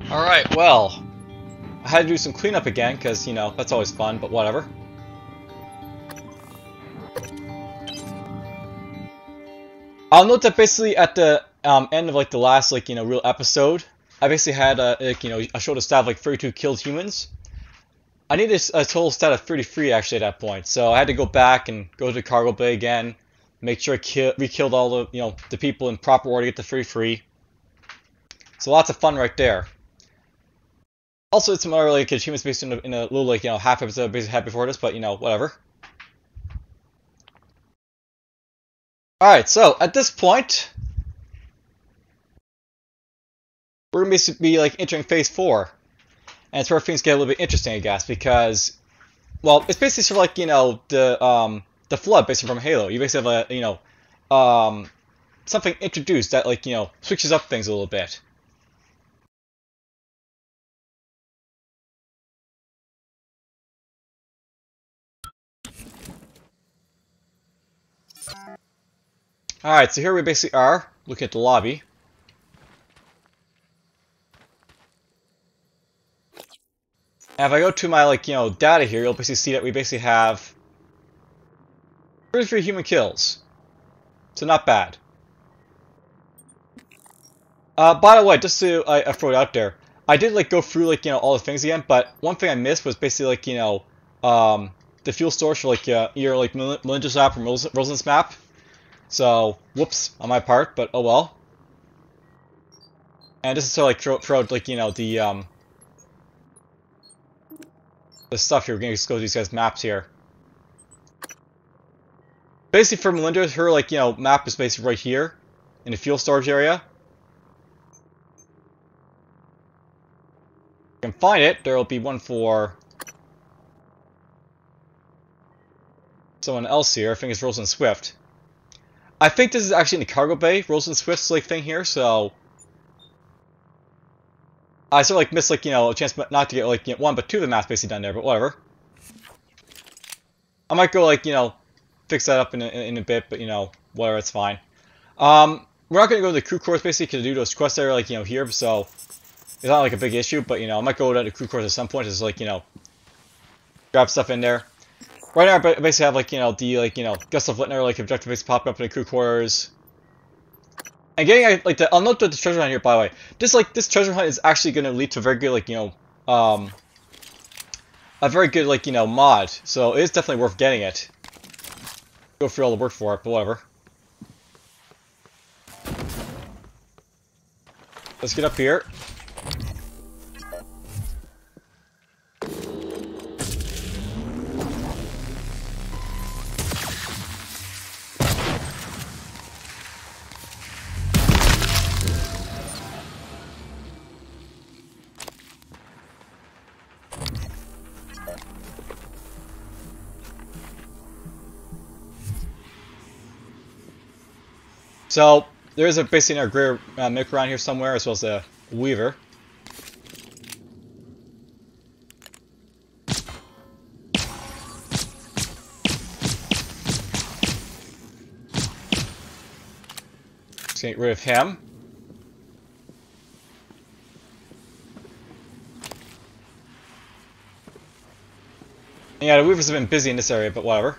Alright, well, I had to do some cleanup again, because, you know, that's always fun, but whatever. I'll note that basically at the end of, like, the last, like, you know, real episode, I basically had, like, you know, I showed a stat of, like, 32 killed humans. I needed a total stat of 33, actually, at that point, so I had to go back and go to the cargo bay again, make sure I re-killed all the, you know, the people in proper order to get the 33. So lots of fun right there. Also, it's some other like achievements based in a little like, you know, half episode basically had before this, but you know, whatever. Alright, so at this point, we're gonna basically be like entering phase 4. And it's where things get a little bit interesting, I guess, because, well, it's basically sort of like, you know, the flood basically from Halo. You basically have a, you know, something introduced that, like, you know, switches up things a little bit. Alright, so here we basically are, looking at the lobby. And if I go to my, like, you know, data here, you'll basically see that we basically have 33 human kills. So not bad. By the way, just to I throw it out there, I did like go through like, you know, all the things again, but one thing I missed was basically like, you know, the fuel storage for like either like Melinda's map or Rosalind's map. So whoops on my part, but oh well. And just to like throw out like, you know, the stuff here. We're gonna just go to these guys' maps here. Basically for Melinda, her like, you know, map is basically right here in the fuel storage area. If I can find it, there will be one for someone else here. I think it's Rosalind Swift. I think this is actually in the cargo bay, Rosalind Swift's like thing here, so I sort of like missed like, you know, a chance not to get like, you know, one but two of the maps basically done there, but whatever. I might go like, you know, fix that up in a bit, but you know, whatever, it's fine. We're not gonna go to the crew course basically because I do those quests that are like, you know, here, so it's not like a big issue, but you know, I might go to the crew course at some point, just like, you know, grab stuff in there. Right now, I basically have like, you know, the like, you know, Gust of Littner like objective basically popping up in the crew quarters. And getting like I'll note that the treasure hunt here, by the way. This treasure hunt is actually going to lead to a very good like, you know, a very good like, you know, mod. So it is definitely worth getting it. Go through all the work for it, but whatever. Let's get up here. So, there is a basically a gray mick around here somewhere, as well as a weaver. Just get rid of him. And yeah, the weavers have been busy in this area, but whatever.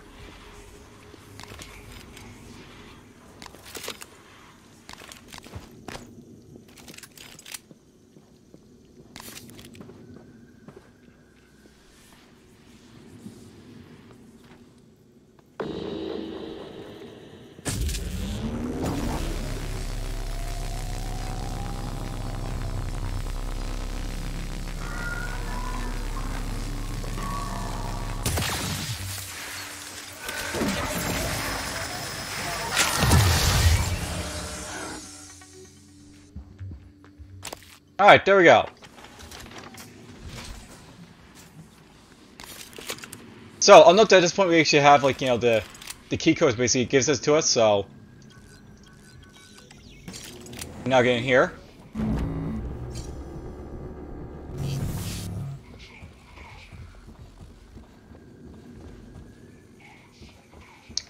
Alright, there we go. So, I'll note that at this point we actually have, like, you know, the key codes basically gives this to us, so now get in here.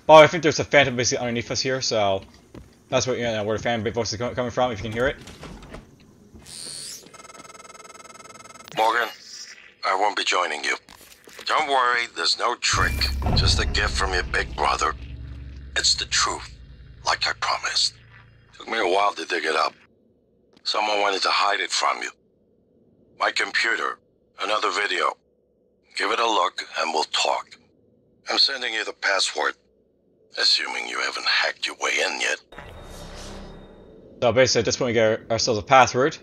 Oh, I think there's a phantom basically underneath us here, so that's what, you know, where the phantom voice is coming from, if you can hear it. Morgan, I won't be joining you. Don't worry, there's no trick. Just a gift from your big brother. It's the truth, like I promised. Took me a while to dig it up. Someone wanted to hide it from you. My computer, another video. Give it a look and we'll talk. I'm sending you the password, assuming you haven't hacked your way in yet. So basically at this point we get ourselves a password.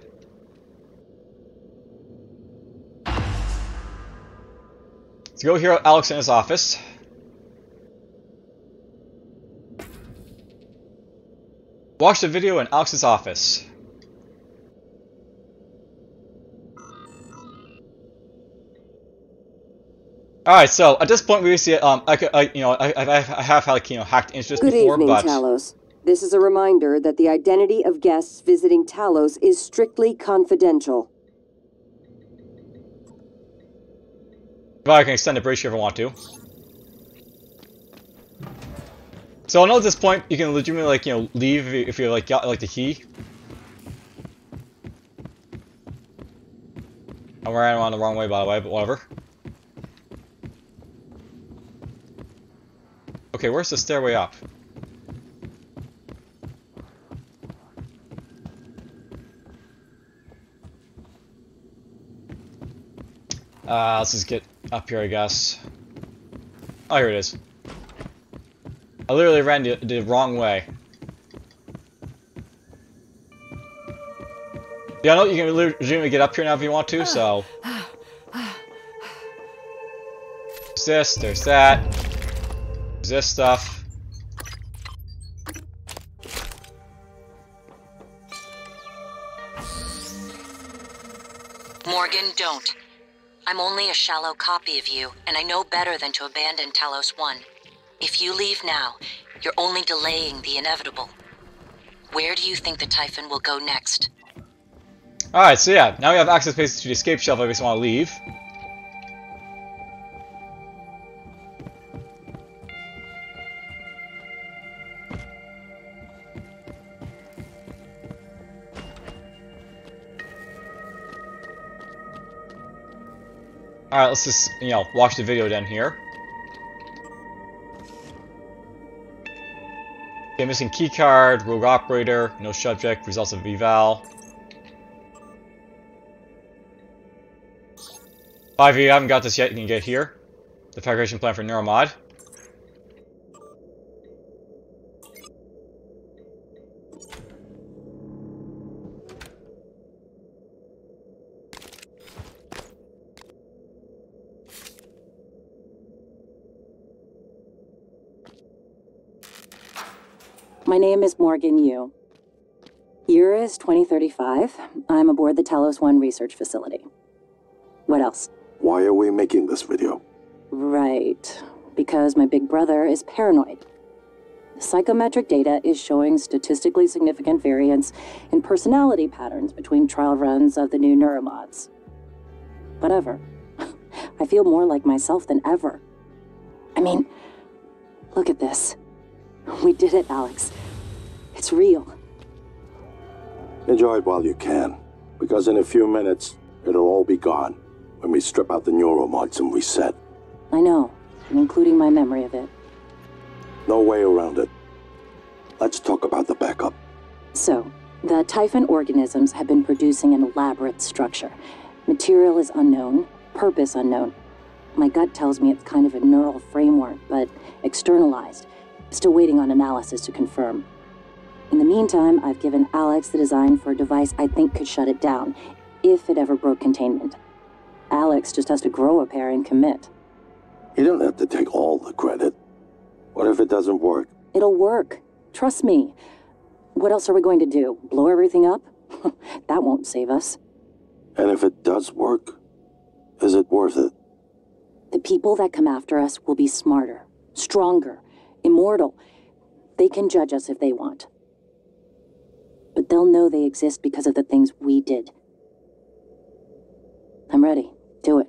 Let's go here at Alex in his office. Watch the video in Alex's office. Alright, so at this point we see I have had hacked into this before, Good evening, but Talos. This is a reminder that the identity of guests visiting Talos is strictly confidential. but I can extend the bridge here if I want to. So I know at this point you can legitimately leave if you got the key. I ran around the wrong way by the way, but whatever. Okay, where's the stairway up? Let's just get up here, I guess. Oh, here it is. I literally ran the wrong way. Yeah, I know you can legitimately get up here now if you want to, so... There's this, there's that. There's this stuff. Morgan, don't. I'm only a shallow copy of you, and I know better than to abandon Talos 1. If you leave now, you're only delaying the inevitable. Where do you think the Typhon will go next? Alright, so yeah, now we have access basically to the escape shelf if we just want to leave. Alright, let's just, watch the video then here. Okay, missing keycard, rogue operator, no subject, results of eval. 5 of you haven't got this yet, you can get here. The fabrication plan for Neuromod. My name is Morgan Yu. Year is 2035. I'm aboard the Talos 1 research facility. What else? Why are we making this video? Right. Because my big brother is paranoid. Psychometric data is showing statistically significant variance in personality patterns between trial runs of the new Neuromods. Whatever. I feel more like myself than ever. I mean, look at this. We did it, Alex. It's real. Enjoy it while you can, because in a few minutes, it'll all be gone when we strip out the neuromods and reset. I know, including my memory of it. No way around it. Let's talk about the backup. So, the Typhon organisms have been producing an elaborate structure. Material is unknown, purpose unknown. My gut tells me it's kind of a neural framework, but externalized. Still waiting on analysis to confirm. In the meantime, I've given Alex the design for a device I think could shut it down, if it ever broke containment. Alex just has to grow a pair and commit. You don't have to take all the credit. What if it doesn't work? It'll work. Trust me. What else are we going to do? Blow everything up? That won't save us. And if it does work, is it worth it? The people that come after us will be smarter, stronger, immortal. They can judge us if they want. But they'll know they exist because of the things we did. I'm ready. Do it.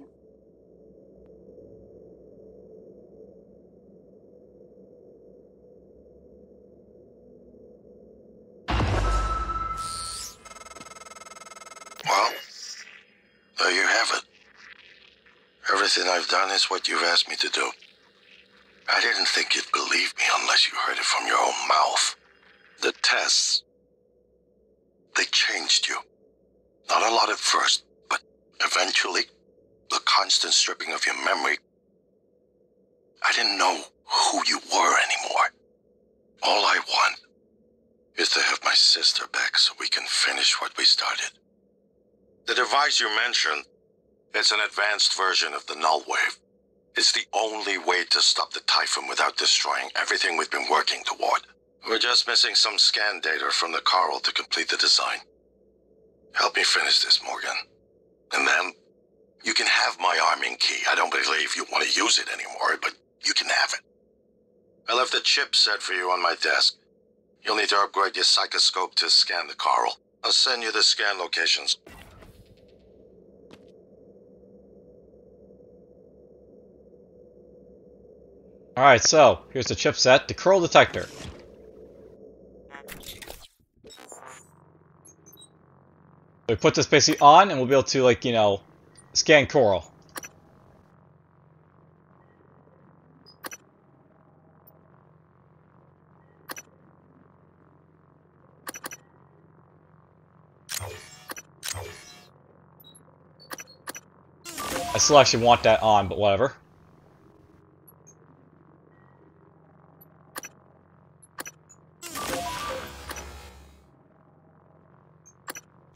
Well, There you have it. Everything I've done is what you've asked me to do. I didn't think you'd believe me unless you heard it from your own mouth. The tests, they changed you. Not a lot at first, but eventually, the constant stripping of your memory. I didn't know who you were anymore. All I want is to have my sister back so we can finish what we started. The device you mentioned, it's an advanced version of the null wave. It's the only way to stop the Typhon without destroying everything we've been working toward. We're just missing some scan data from the coral to complete the design. Help me finish this, Morgan. And then, you can have my arming key. I don't believe you want to use it anymore, but you can have it. I left the chip set for you on my desk. You'll need to upgrade your psychoscope to scan the coral. I'll send you the scan locations. Alright, so, here's the chipset, the coral detector. We put this basically on, and we'll be able to, like, you know, scan coral. I still actually want that on, but whatever.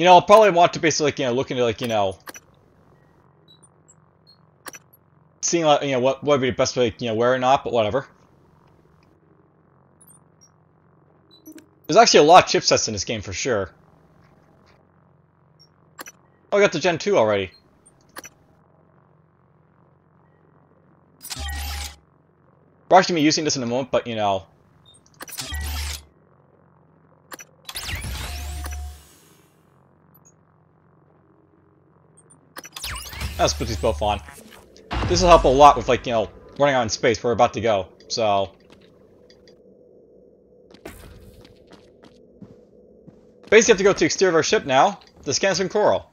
You know, I'll probably want to basically, like, you know, look into, like, you know, seeing, like, you know, what would be the best way, you know, wear or not, but whatever. There's actually a lot of chipsets in this game for sure. Oh, I got the Gen 2 already. We're actually going to be using this in a moment, but, you know. Let's put these both on. This will help a lot with, like, you know, running out in space. We're about to go, so. Basically, have to go to the exterior of our ship now to scan some coral.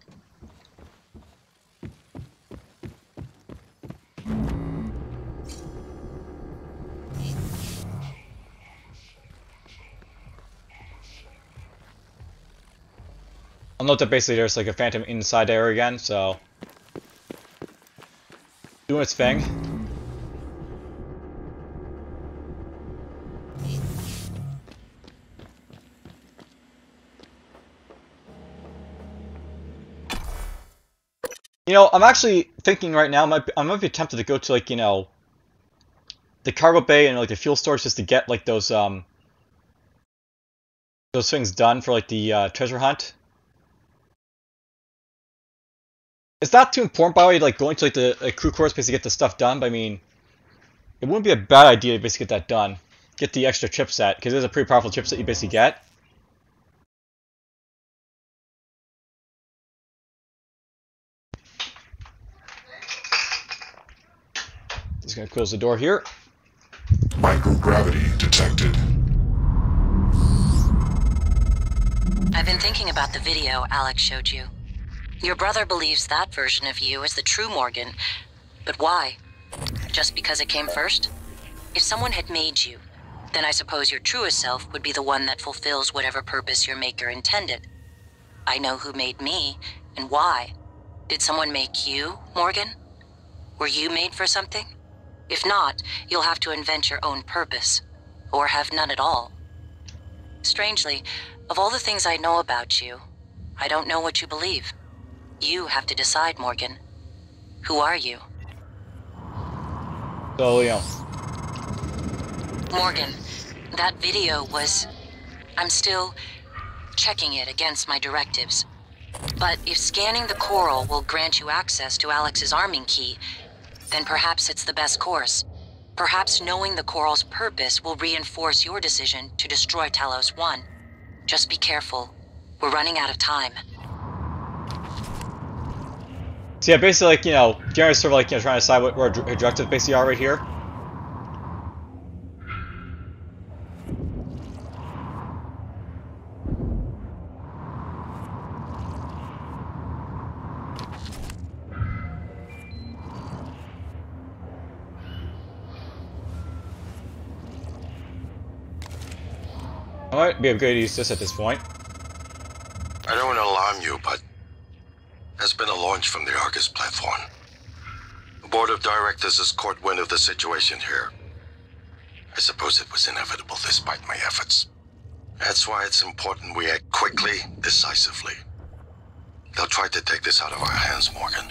I'll note that basically there's like a phantom inside there again, so. Doing its thing. You know, I'm actually thinking right now, I might be tempted to go to, like, you know, the cargo bay and, like, the fuel storage just to get, like, those things done for, like, the treasure hunt. It's not too important, by the way, like, going to, like, the crew course basically get the stuff done, but I mean, it wouldn't be a bad idea to basically get that done. Get the extra chipset, because there's a pretty powerful chipset you basically get. Just gonna close the door here. Microgravity detected. I've been thinking about the video Alex showed you. Your brother believes that version of you is the true Morgan, but why? Just because it came first? If someone had made you, then I suppose your truest self would be the one that fulfills whatever purpose your maker intended. I know who made me, and why. Did someone make you, Morgan? Were you made for something? If not, you'll have to invent your own purpose, or have none at all. Strangely, of all the things I know about you, I don't know what you believe. You have to decide, Morgan. Who are you? So, you know. Morgan, that video was... I'm still checking it against my directives. But if scanning the coral will grant you access to Alex's arming key, then perhaps it's the best course. Perhaps knowing the coral's purpose will reinforce your decision to destroy Talos 1. Just be careful. We're running out of time. So yeah, basically, like, you know, Jerry's sort of like, you know, trying to decide what our objectives basically are right here. might be a good idea to use this at this point. I don't want to alarm you, but there's been a launch from the Argus platform. The board of directors has caught wind of the situation here. I suppose it was inevitable despite my efforts. That's why it's important we act quickly, decisively. They'll try to take this out of our hands, Morgan.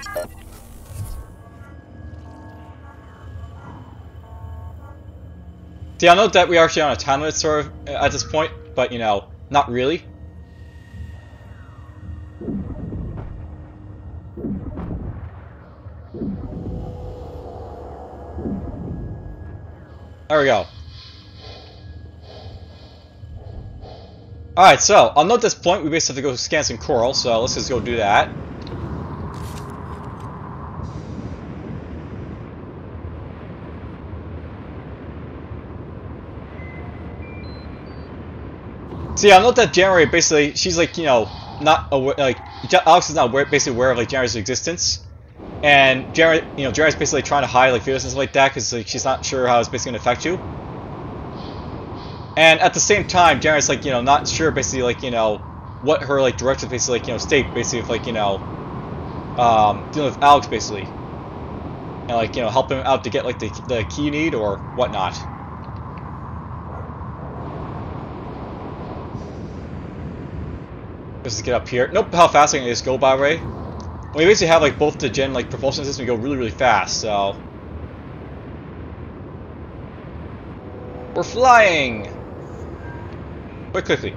See, I know that we are actually on a time limit sort of at this point, but you know, not really. There we go. Alright, so, I'll note this point, we basically have to go scan some coral, so let's just go do that. See, I'll note that January basically, she's like, you know, not aware, like, Alex is not aware, basically aware of like January's existence. And January, you know, January's basically trying to hide like videos and stuff like that because like she's not sure how it's basically gonna affect you. And at the same time, January's like, you know, not sure basically like, you know, what her like directive basically like, you know, state basically of like, you know, dealing with Alex basically. And like, you know, help him out to get like the key you need or whatnot. Let's just get up here. Nope, how fast I can just go, by the way. We basically have like both the gen like propulsion system, we go really fast, so we're flying! Quite quickly.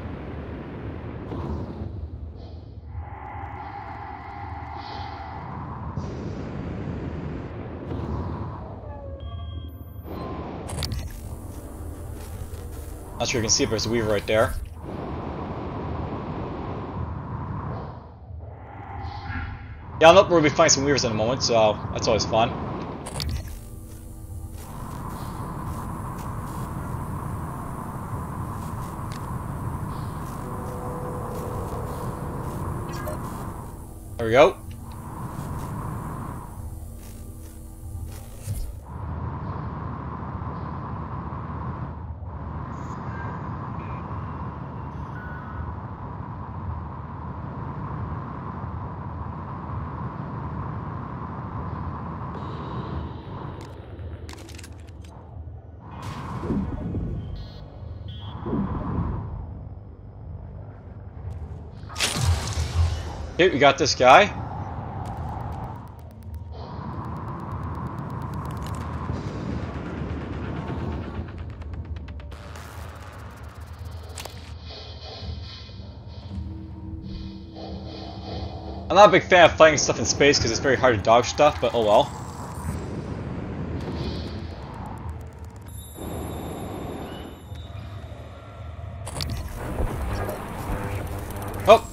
Not sure you can see it, but there's a weaver right there. Yeah, I'll know we'll be finding some weavers in a moment, so that's always fun. There we go. Okay, we got this guy. I'm not a big fan of fighting stuff in space because it's very hard to dodge stuff, but oh well. Oh!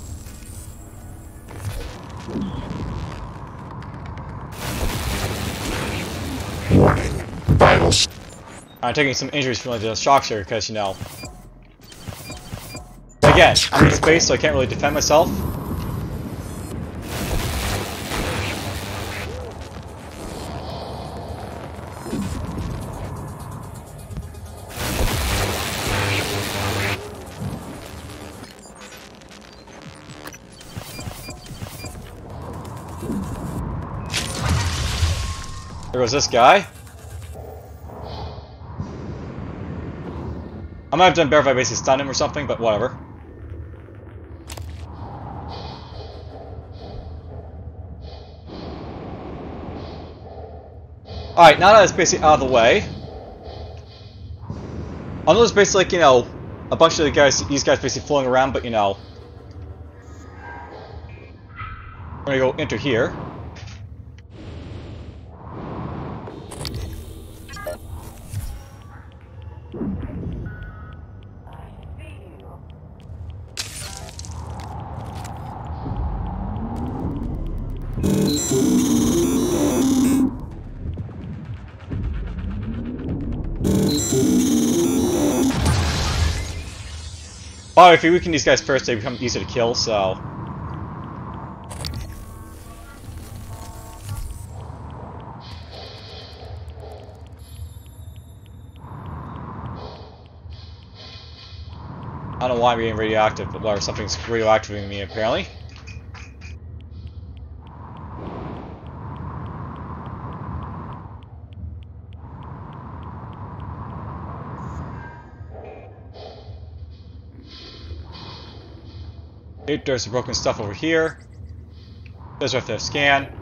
I'm taking some injuries from like the shocks here because, you know, again, I'm in space so I can't really defend myself. There goes this guy. I might have done better if I basically stunned him or something, but whatever. Alright, now that it's basically out of the way, I'll notice basically like, you know, a bunch of these guys basically floating around, but you know, we're gonna go enter here. Oh, if we weaken these guys first, they become easier to kill, so... I don't know why I'm getting radioactive, but whatever, something's radioactivating me apparently. Okay, there's some broken stuff over here. There's right there, scan.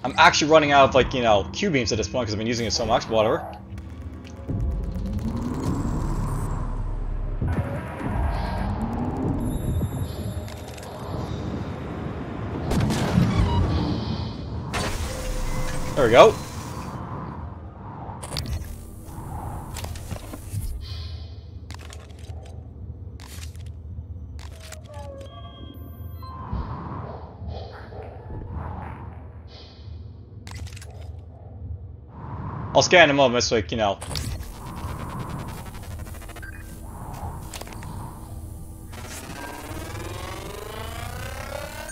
I'm actually running out of, like, you know, Q-beams at this point because I've been using it so much, but whatever. There we go. I'll scan in a moment, so, like, you know.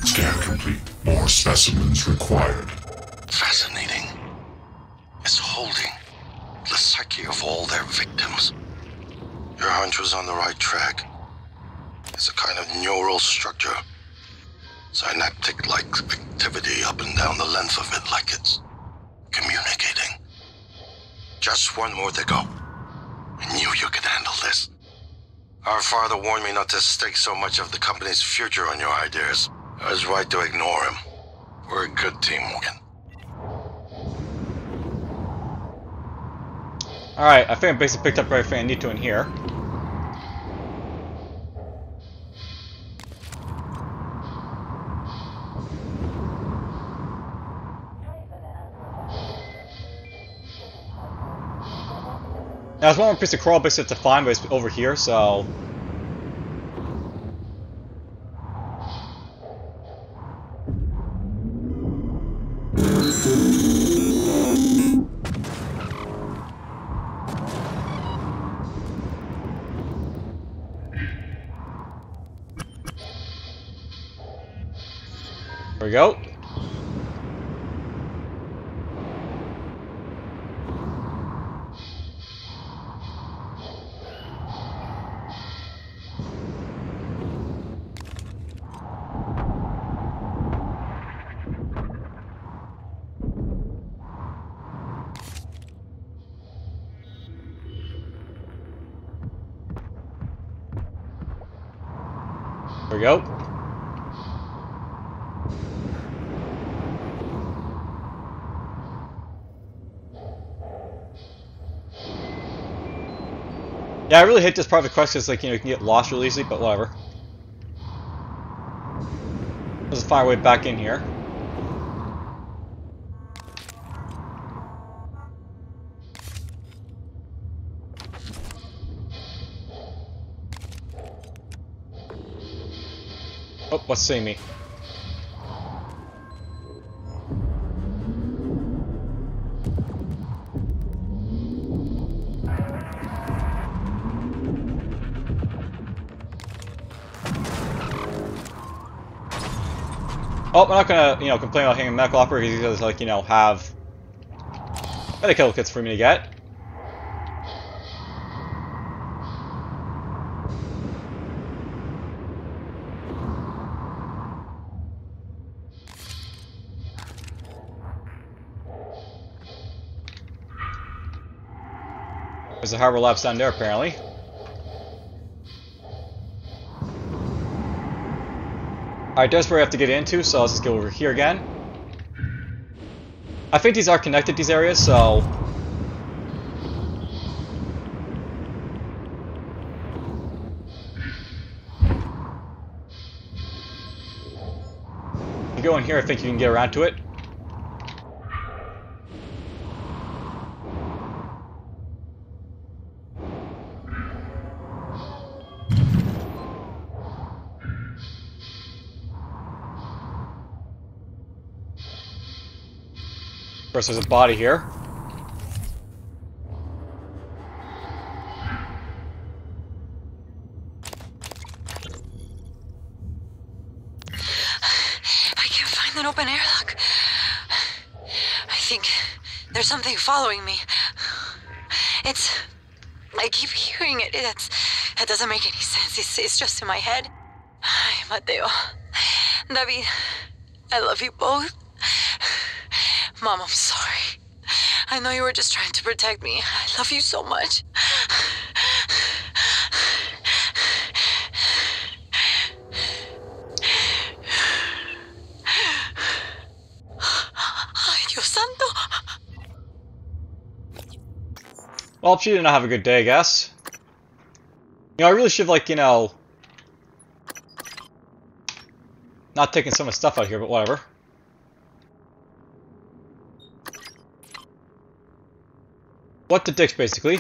Scan complete. More specimens required. Fascinating. It's holding the psyche of all their victims. Your hunch was on the right track. It's a kind of neural structure. Synaptic-like activity up and down the length of it, like it's communicating. Just one more to go. I knew you could handle this. Our father warned me not to stake so much of the company's future on your ideas. I was right to ignore him. We're a good team, Morgan. Alright, I think I basically picked up everything I need to in here. Now, there's one more piece of coral basically to find, but it's over here, so... There we go. There we go. Yeah, I really hate this part of the quest because, like, you know, you can get lost really easily, but whatever. Let's find our way back in here. Oh, what's seeing me? Oh, we're not gonna, you know, complain about hanging medical operator because he does, like, you know, have medical kits for me to get. There's a harbor labs down there, apparently. Alright, there's where we have to get into, so let's just go over here again. I think these are connected, these areas, so... If you go in here, I think you can get around to it. Of course, there's a body here. an open airlock. I think there's something following me. I keep hearing it. It doesn't make any sense. It's just in my head. Ay, Mateo, David, I love you both. Mom, I'm sorry. I know you were just trying to protect me. I love you so much. Ay, Dios santo. Well, she did not have a good day, I guess. You know, I really should have, like, you know, not taking so much stuff out here, but whatever. What the dicks, basically.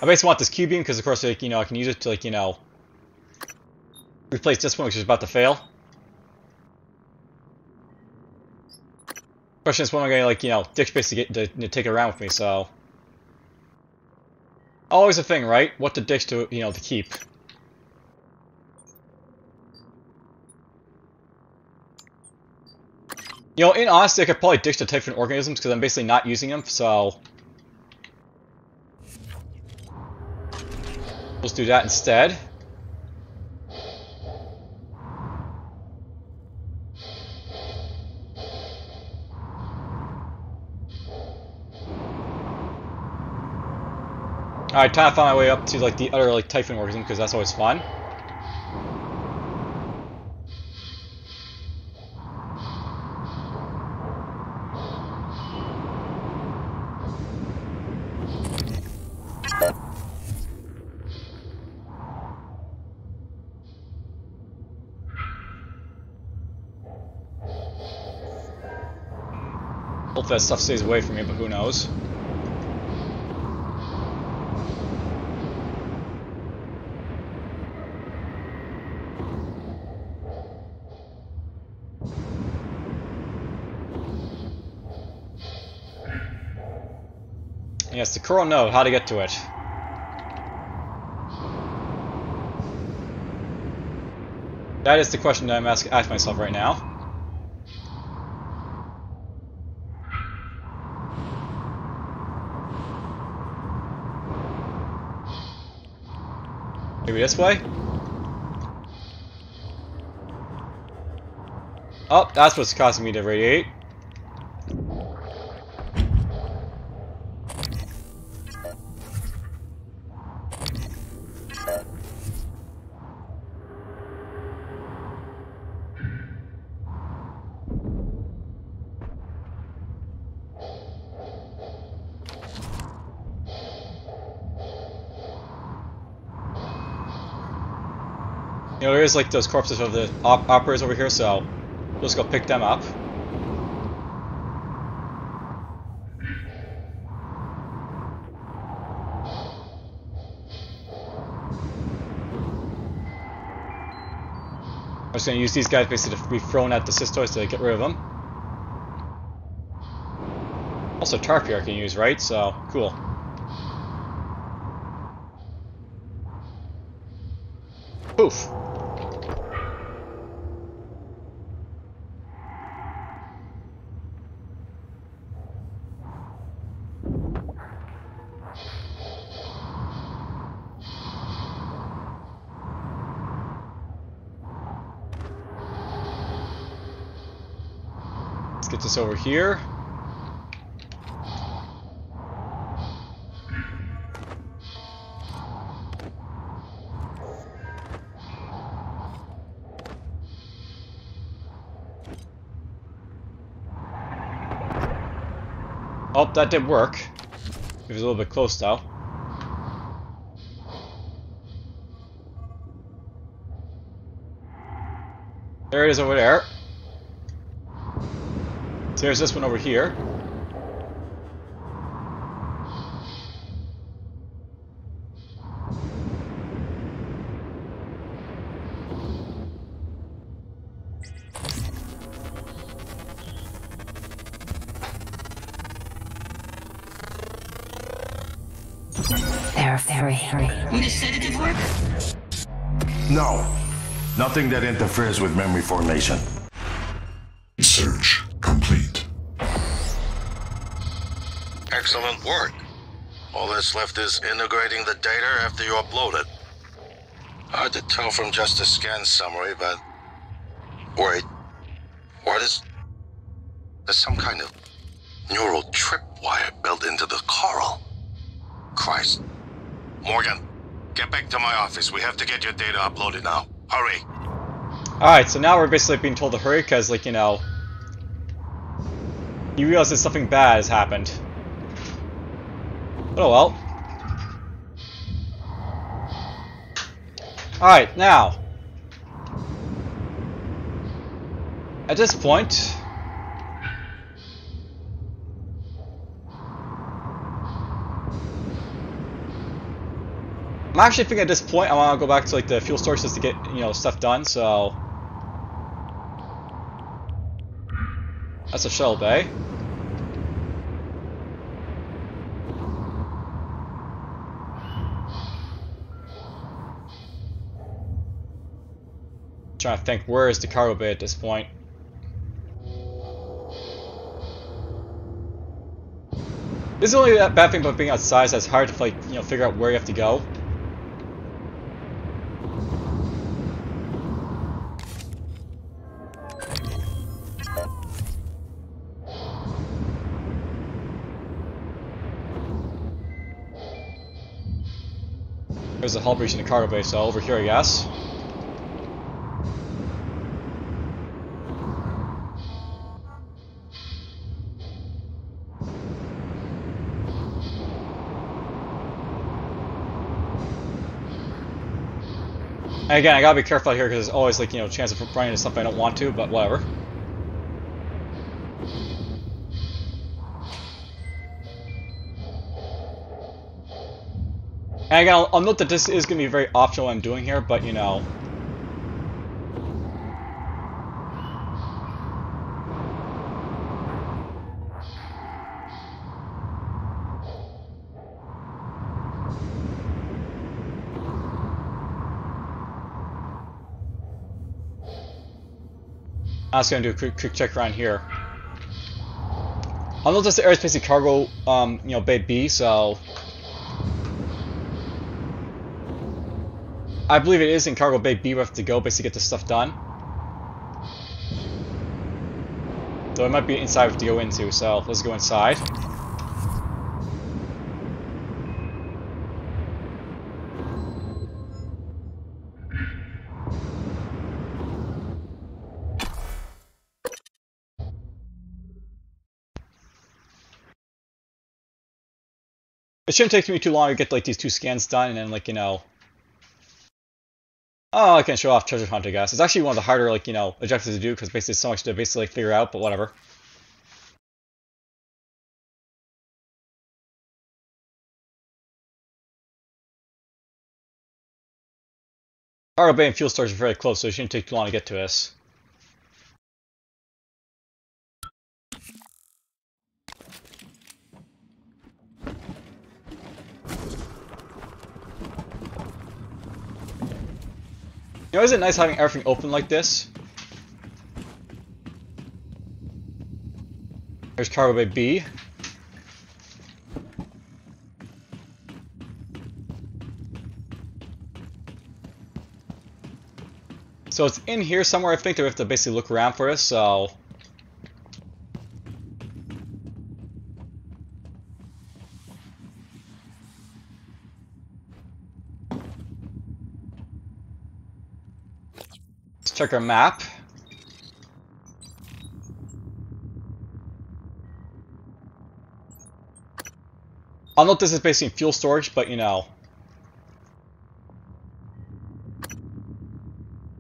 I basically want this Q-beam because, of course, like, you know, I can use it to, like, you know, replace this one, which is about to fail. Question is, when am I going to, like, you know, dick space to get to take it around with me? So, always a thing, right? What the dicks to, you know, to keep. You know, in honesty, I could probably ditch the Typhon organisms because I'm basically not using them. So, let's do that instead. Alright, time to find my way up to, like, the other, like, Typhon organism, because that's always fun. Hope that stuff stays away from me, but who knows. Yes, the Coral know how to get to it. That is the question that I'm asking myself right now. Maybe this way? Oh, that's what's causing me to radiate. You know, there is like those corpses of the operators over here, so we'll just go pick them up. I'm just going to use these guys basically to be thrown at the cystoids to get rid of them. Also, tarp here I can use, right? So, cool. Poof. Let's get this over here. Oh, that did work. It was a little bit close though. There it is over there. So there's this one over here. They're free. Would a sedative work? No. Nothing that interferes with memory formation. Search complete. Excellent work. All that's left is integrating the data after you upload it. Hard to tell from just a scan summary, but... Wait. What is... There's some kind of neural tripwire built into the coral. Christ. Morgan, get back to my office. We have to get your data uploaded now. Hurry. Alright, so now we're basically being told to hurry because, like, you know, you realize that something bad has happened. Oh well. Alright, now. At this point... I'm actually thinking at this point I want to go back to like the fuel storage just to get, you know, stuff done, so... That's a shuttle bay. Trying to think, where is the cargo bay at this point? This is only that bad thing about being outside, is that it's hard to, like, you know, figure out where you have to go. There's a hull breach in the cargo bay, so over here, I guess. And again, I gotta be careful out here because there's always, like, you know, a chance of running into something I don't want to, but whatever. And again, I'll note that this is going to be very optional what I'm doing here, but, you know... I'm just going to do a quick check around here. I'll note this the aerospace and cargo, you know, Bay B, so... I believe it is in Cargo Bay B we have to go basically get this stuff done. So it might be inside we have to go into, so let's go inside. It shouldn't take me too long to get like these 2 scans done and then, like, you know... Oh, I can show off treasure hunt, I guess. It's actually one of the harder, like, you know, objectives to do because basically there's so much to basically like, figure out, but whatever. Cargo bay and fuel storage are very close, so it shouldn't take too long to get to this. You know, isn't it nice having everything open like this? There's Cargo Bay B. So it's in here somewhere, I think, that we have to basically look around for this, so... Let's check our map. I'll note this is basically fuel storage, but you know...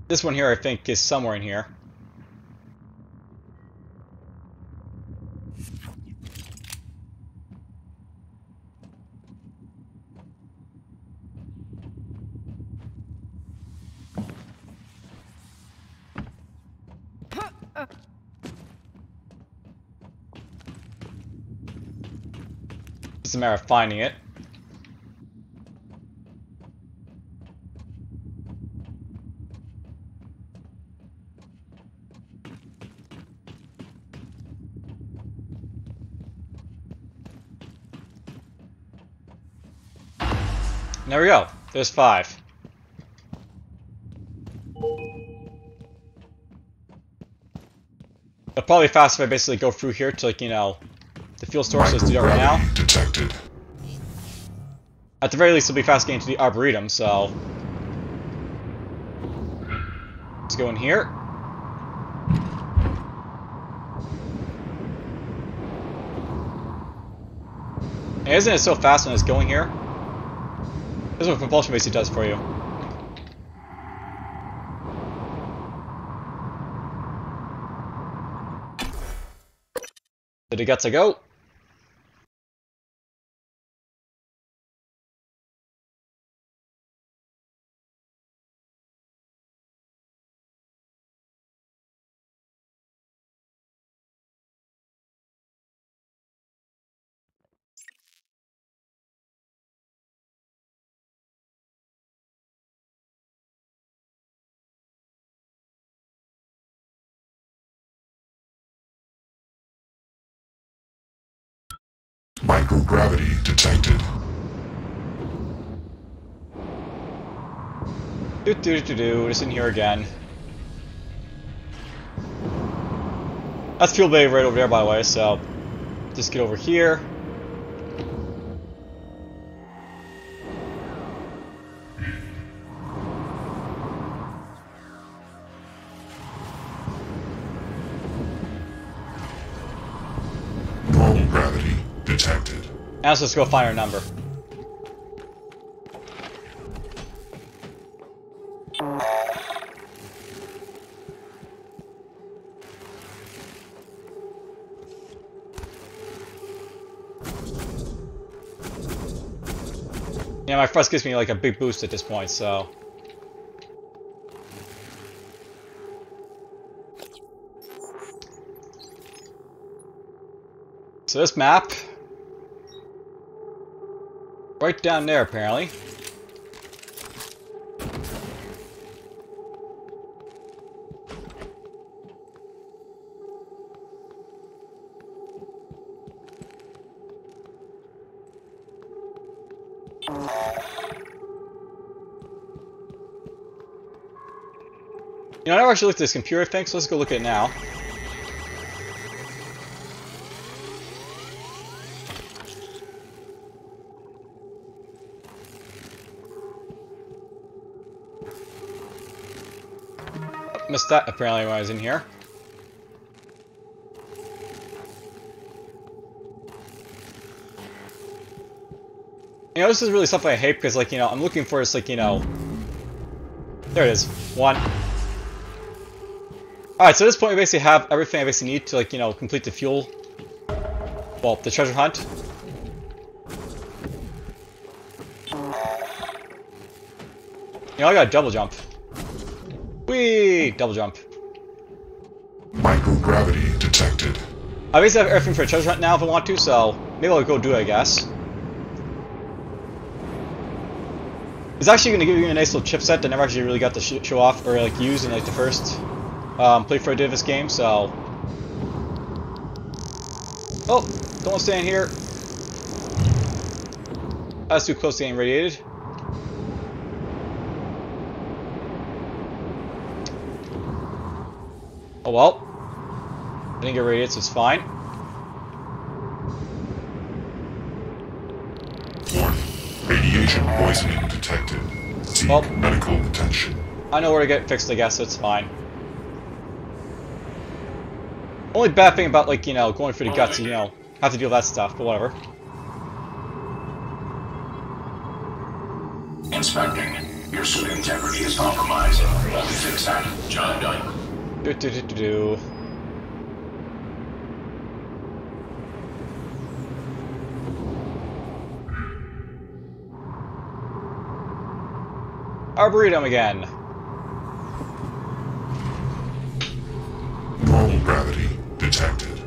This one here, I think, is somewhere in here. It's a matter of finding it. there we go. There's 5. It'll probably be faster if I basically go through here to, like, you know, the fuel source. Let's do that right now. Detected. At the very least, it'll be fast getting to the Arboretum, so... let's go in here. And isn't it so fast when it's going here? This is what propulsion basically does for you. Did it get to go? Microgravity detected. It's in here again. That's fuel bay right over there, by the way, so just get over here. Normal gravity detected. Now let's just go find our number. Yeah, my thrust gives me like a big boost at this point, so... so this map... right down there, apparently. You know, I never actually looked at this computer thing, so let's go look at it now. Missed that apparently when I was in here. You know, this is really something I hate because, like, you know, I'm looking for this, like, you know... there it is. 1. Alright, so at this point we basically have everything I basically need to, like, you know, complete the fuel... well, the treasure hunt. You know, I got a double jump. Whee! Double jump. Microgravity detected. I basically have everything for a treasure hunt now if I want to, so maybe I'll go do it, I guess. It's actually going to give you a nice little chipset that I never actually really got to show off or like use in like the first playthrough I did of this game, so... oh, don't want to stand here. That's too close to getting radiated. Oh well. I didn't get radiated, so it's fine. 1. Radiation poisoning detected. Seek Well, medical attention. I know where to get fixed, I guess, so it's fine. Only bad thing about, like, you know, going for the guts, you know, have to deal with that stuff, but whatever. Inspecting. Your suit integrity is compromised. Let me fix that. Job done. Arboretum again. Normal gravity detected.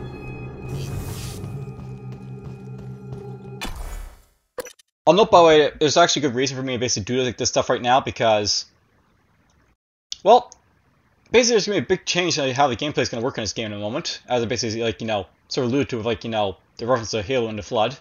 I'll note, by the way, there's actually a good reason for me to basically do like this stuff right now because, well, basically there's going to be a big change in how the gameplay is going to work in this game in a moment, as I basically, like, you know, sort of alluded to with, like, you know, the reference to Halo and the Flood.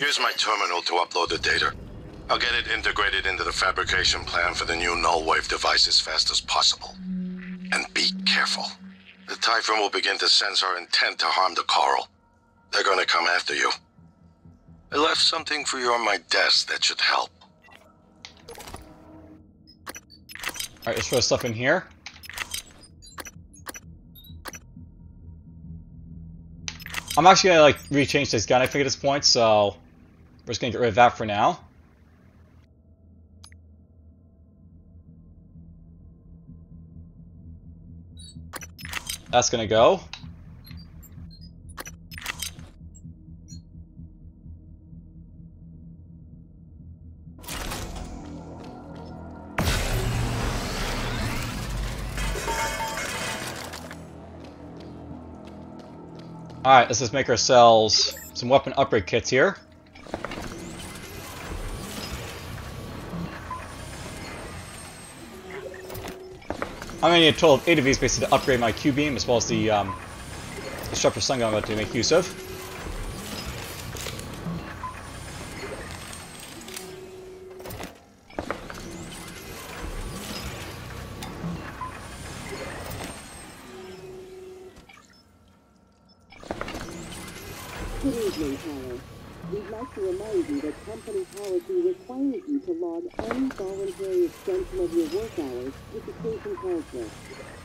Use my terminal to upload the data. I'll get it integrated into the fabrication plan for the new null wave device as fast as possible. And be careful. The Typhon will begin to sense our intent to harm the coral. They're gonna come after you. I left something for you on my desk that should help. Alright, let's throw stuff in here. I'm actually gonna like rechange this gun I think at this point, so we're just gonna get rid of that for now. That's gonna go. Alright, let's just make ourselves some weapon upgrade kits here. I'm going to need a total of 8 of these basically to upgrade my Q-beam as well as the Disruptor Stun gun I'm about to make use of. Good evening, Tyler. We'd like to remind you that company policy requires you to log involuntary extension of your work hours with the station counselor.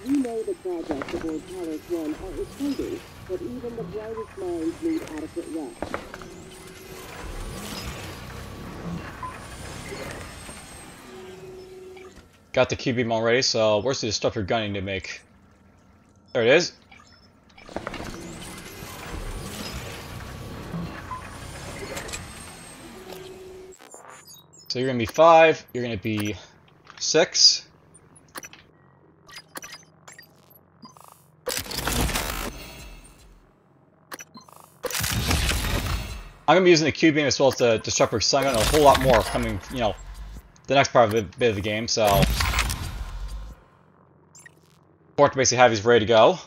We know the projects aboard Talos 1 are exciting, but even the brightest minds need adequate rest. Got the Q-beam already, so where's the Disruptor gun I need to make? There it is. So you're going to be 5, you're going to be 6. I'm going to be using the Q-beam as well as the Disruptor Stun gun, a whole lot more coming, you know, the next part of the bit of the game, so important to basically have these ready to go.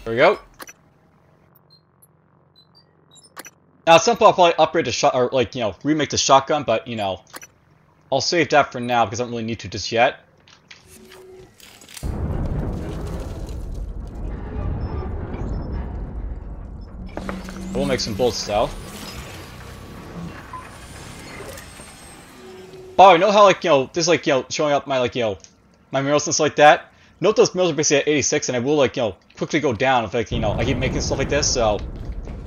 There we go. Now at some point I'll probably upgrade the shot, or like, you know, remake the shotgun, but you know, I'll save that for now because I don't really need to just yet. We'll make some bullets though. Oh, you know how like, you know, this like, you know, showing up my like, you know, my mirrors and stuff like that? Note those mirrors are basically at 86 and I will like, you know, quickly go down if like, you know, I keep making stuff like this, so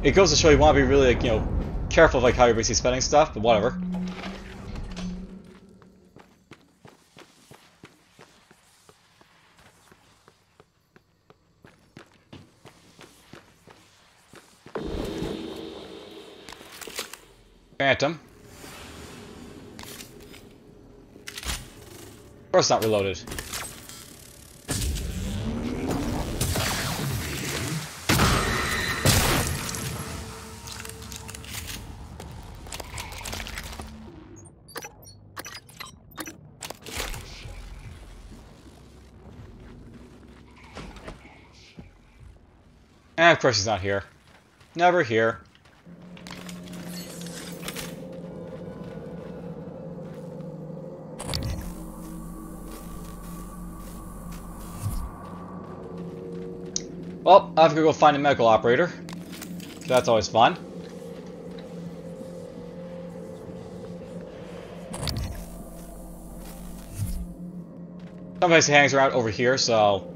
it goes to show you want to be really like, you know, careful of like how you're basically spending stuff, but whatever. Phantom. Of course not reloaded. And of course he's not here. Never here. Well, I have to go find a medical operator. That's always fun. Sometimes he hangs around over here, so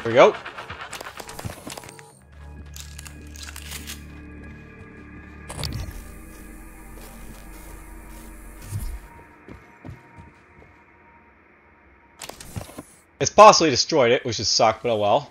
Here we go. It's possibly destroyed it, which would suck, but oh well.